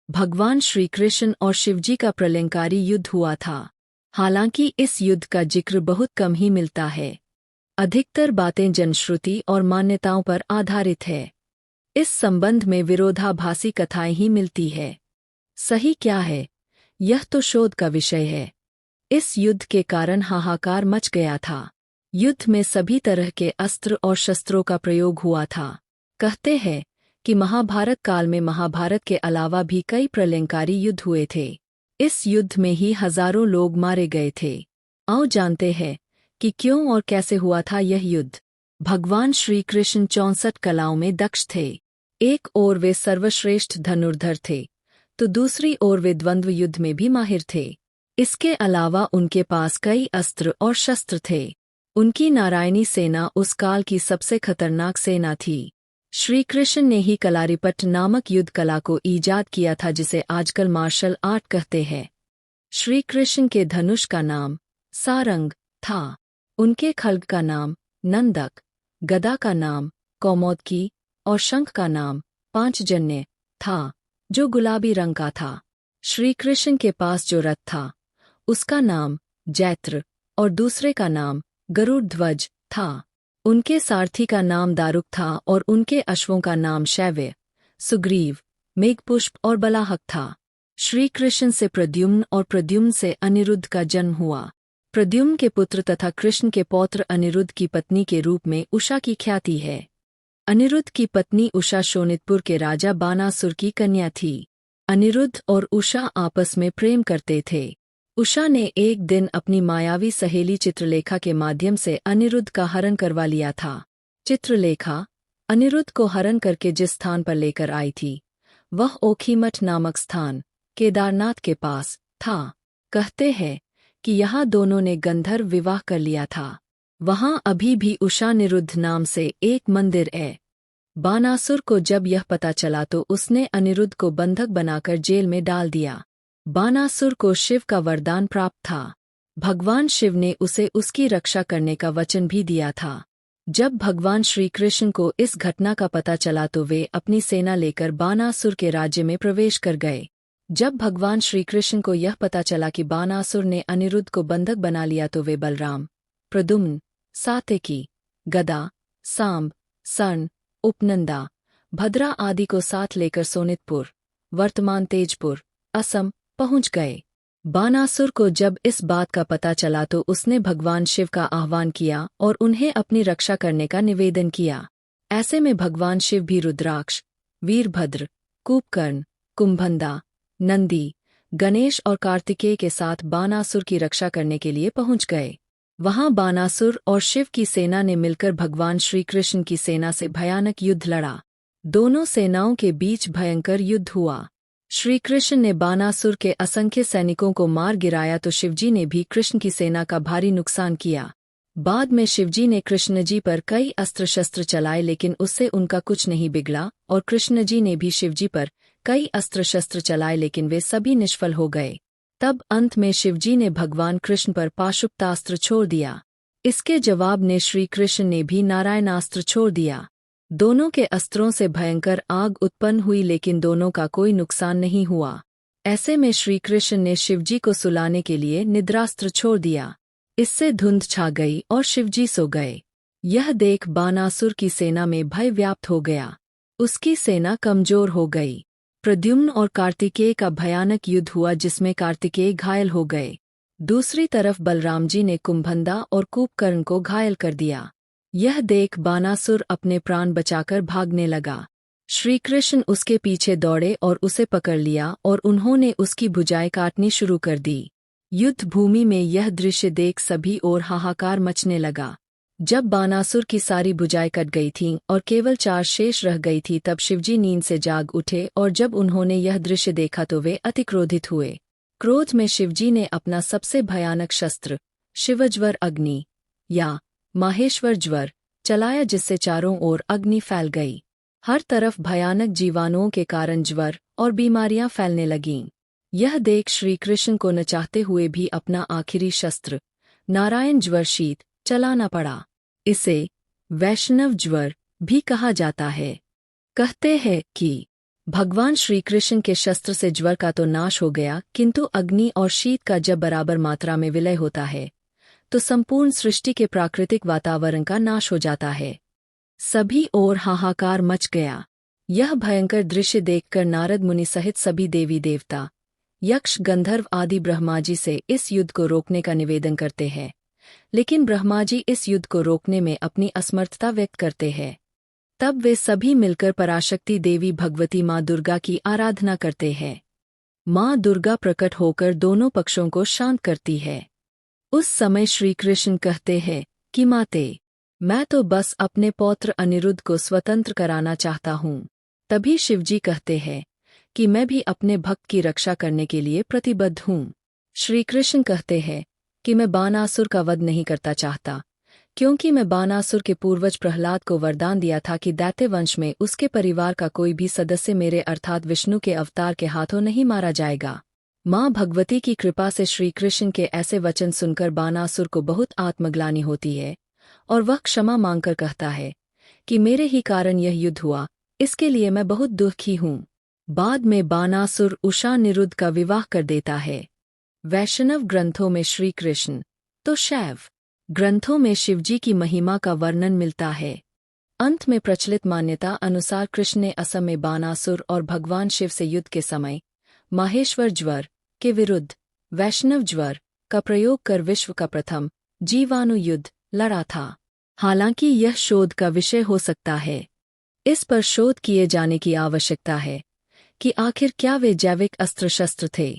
भगवान श्री कृष्ण और शिवजी का प्रलयंकारी युद्ध हुआ था। हालांकि इस युद्ध का जिक्र बहुत कम ही मिलता है। अधिकतर बातें जनश्रुति और मान्यताओं पर आधारित है। इस संबंध में विरोधाभासी कथाएं ही मिलती है। सही क्या है, यह तो शोध का विषय है। इस युद्ध के कारण हाहाकार मच गया था। युद्ध में सभी तरह के अस्त्र और शस्त्रों का प्रयोग हुआ था। कहते हैं कि महाभारत काल में महाभारत के अलावा भी कई प्रलयंकारी युद्ध हुए थे। इस युद्ध में ही हजारों लोग मारे गए थे। आओ जानते हैं कि क्यों और कैसे हुआ था यह युद्ध। भगवान श्री कृष्ण 64 कलाओं में दक्ष थे। एक ओर वे सर्वश्रेष्ठ धनुर्धर थे, तो दूसरी ओर वे द्वंद्व युद्ध में भी माहिर थे। इसके अलावा उनके पास कई अस्त्र और शस्त्र थे। उनकी नारायणी सेना उस काल की सबसे खतरनाक सेना थी। श्री कृष्ण ने ही कलारीपट्ट नामक युद्ध कला को ईजाद किया था, जिसे आजकल मार्शल आर्ट कहते हैं। श्री कृष्ण के धनुष का नाम सारंग था। उनके खड्ग का नाम नंदक, गदा का नाम कौमोदकी और शंख का नाम पांचजन्य था, जो गुलाबी रंग का था। श्री कृष्ण के पास जो रथ था उसका नाम जैत्र और दूसरे का नाम गरुड़ ध्वज था। उनके सारथी का नाम दारुक था और उनके अश्वों का नाम शैव्य, सुग्रीव, मेघपुष्प और बलाहक था। श्री कृष्ण से प्रद्युम्न और प्रद्युम्न से अनिरुद्ध का जन्म हुआ। प्रद्युम्न के पुत्र तथा कृष्ण के पौत्र अनिरुद्ध की पत्नी के रूप में उषा की ख्याति है। अनिरुद्ध की पत्नी उषा शोणितपुर के राजा बानासुर की कन्या थी। अनिरुद्ध और उषा आपस में प्रेम करते थे। उषा ने एक दिन अपनी मायावी सहेली चित्रलेखा के माध्यम से अनिरुद्ध का हरण करवा लिया था। चित्रलेखा अनिरुद्ध को हरण करके जिस स्थान पर लेकर आई थी, वह ओखीमठ नामक स्थान केदारनाथ के पास था। कहते हैं कि यहाँ दोनों ने गंधर्व विवाह कर लिया था। वहाँ अभी भी उषा निरुद्ध नाम से एक मंदिर है। बानासुर को जब यह पता चला तो उसने अनिरुद्ध को बंधक बनाकर जेल में डाल दिया। बानासुर को शिव का वरदान प्राप्त था। भगवान शिव ने उसे उसकी रक्षा करने का वचन भी दिया था। जब भगवान श्री कृष्ण को इस घटना का पता चला तो वे अपनी सेना लेकर बानासुर के राज्य में प्रवेश कर गए। जब भगवान श्री कृष्ण को यह पता चला कि बानासुर ने अनिरुद्ध को बंधक बना लिया तो वे बलराम, प्रद्युम्न, सात्यकी, गदा, सांब, सर्ण, उपनंदा, भद्रा आदि को साथ लेकर सोनितपुर, वर्तमान तेजपुर, असम पहुंच गए। बानासुर को जब इस बात का पता चला तो उसने भगवान शिव का आह्वान किया और उन्हें अपनी रक्षा करने का निवेदन किया। ऐसे में भगवान शिव भी रुद्राक्ष, वीरभद्र, कुंभकर्ण, कुंभंदा, नंदी, गणेश और कार्तिकेय के साथ बानासुर की रक्षा करने के लिए पहुंच गए। वहां बानासुर और शिव की सेना ने मिलकर भगवान श्री कृष्ण की सेना से भयानक युद्ध लड़ा। दोनों सेनाओं के बीच भयंकर युद्ध हुआ। श्री कृष्ण ने बानासुर के असंख्य सैनिकों को मार गिराया तो शिवजी ने भी कृष्ण की सेना का भारी नुकसान किया। बाद में शिवजी ने कृष्णजी पर कई अस्त्र शस्त्र चलाए, लेकिन उससे उनका कुछ नहीं बिगड़ा और कृष्णजी ने भी शिवजी पर कई अस्त्र शस्त्र चलाए, लेकिन वे सभी निष्फल हो गए। तब अंत में शिवजी ने भगवान कृष्ण पर पाशुपतास्त्र छोड़ दिया। इसके जवाब में श्री कृष्ण ने भी नारायणास्त्र छोड़ दिया। दोनों के अस्त्रों से भयंकर आग उत्पन्न हुई, लेकिन दोनों का कोई नुकसान नहीं हुआ। ऐसे में श्री कृष्ण ने शिवजी को सुलाने के लिए निद्रास्त्र छोड़ दिया। इससे धुंध छा गई और शिवजी सो गए। यह देख बानासुर की सेना में भय व्याप्त हो गया। उसकी सेना कमजोर हो गई। प्रद्युम्न और कार्तिकेय का भयानक युद्ध हुआ, जिसमें कार्तिकेय घायल हो गए। दूसरी तरफ बलराम जी ने कुंभंदा और कुंभकर्ण को घायल कर दिया। यह देख बानासुर अपने प्राण बचाकर भागने लगा। श्री कृष्ण उसके पीछे दौड़े और उसे पकड़ लिया और उन्होंने उसकी भुजाएं काटनी शुरू कर दी। युद्ध भूमि में यह दृश्य देख सभी ओर हाहाकार मचने लगा। जब बानासुर की सारी भुजाएं कट गई थीं और केवल 4 शेष रह गई थी, तब शिवजी नींद से जाग उठे और जब उन्होंने यह दृश्य देखा तो वे अति क्रोधित हुए। क्रोध में शिवजी ने अपना सबसे भयानक शस्त्र शिवज्वर अग्नि या माहेश्वर ज्वर चलाया, जिससे चारों ओर अग्नि फैल गई। हर तरफ भयानक जीवाणुओं के कारण ज्वर और बीमारियां फैलने लगीं। यह देख श्री कृष्ण को न चाहते हुए भी अपना आखिरी शस्त्र नारायण ज्वर शीत चलाना पड़ा। इसे वैष्णव ज्वर भी कहा जाता है। कहते हैं कि भगवान श्री कृष्ण के शस्त्र से ज्वर का तो नाश हो गया, किंतु अग्नि और शीत का जब बराबर मात्रा में विलय होता है तो संपूर्ण सृष्टि के प्राकृतिक वातावरण का नाश हो जाता है। सभी ओर हाहाकार मच गया। यह भयंकर दृश्य देखकर नारद मुनि सहित सभी देवी देवता, यक्ष, गंधर्व आदि ब्रह्मा जी से इस युद्ध को रोकने का निवेदन करते हैं, लेकिन ब्रह्मा जी इस युद्ध को रोकने में अपनी असमर्थता व्यक्त करते हैं। तब वे सभी मिलकर पराशक्ति देवी भगवती माँ दुर्गा की आराधना करते हैं। माँ दुर्गा प्रकट होकर दोनों पक्षों को शांत करती है। उस समय श्री कृष्ण कहते हैं कि माते, मैं तो बस अपने पौत्र अनिरुद्ध को स्वतंत्र कराना चाहता हूँ। तभी शिवजी कहते हैं कि मैं भी अपने भक्त की रक्षा करने के लिए प्रतिबद्ध हूँ। श्री कृष्ण कहते हैं कि मैं बानासुर का वध नहीं करता चाहता, क्योंकि मैं बानासुर के पूर्वज प्रहलाद को वरदान दिया था कि दैत्य वंश में उसके परिवार का कोई भी सदस्य मेरे अर्थात विष्णु के अवतार के हाथों नहीं मारा जाएगा। माँ भगवती की कृपा से श्री कृष्ण के ऐसे वचन सुनकर बानासुर को बहुत आत्मग्लानि होती है और वह क्षमा मांगकर कहता है कि मेरे ही कारण यह युद्ध हुआ, इसके लिए मैं बहुत दुखी हूँ। बाद में बानासुर उषा निरुद्ध का विवाह कर देता है। वैष्णव ग्रंथों में श्री कृष्ण तो शैव ग्रंथों में शिवजी की महिमा का वर्णन मिलता है। अंत में प्रचलित मान्यता अनुसार कृष्ण ने असम में बानासुर और भगवान शिव से युद्ध के समय माहेश्वर ज्वर के विरुद्ध वैष्णव ज्वर का प्रयोग कर विश्व का प्रथम जीवाणु युद्ध लड़ा था। हालांकि यह शोध का विषय हो सकता है। इस पर शोध किए जाने की आवश्यकता है कि आखिर क्या वे जैविक अस्त्र शस्त्र थे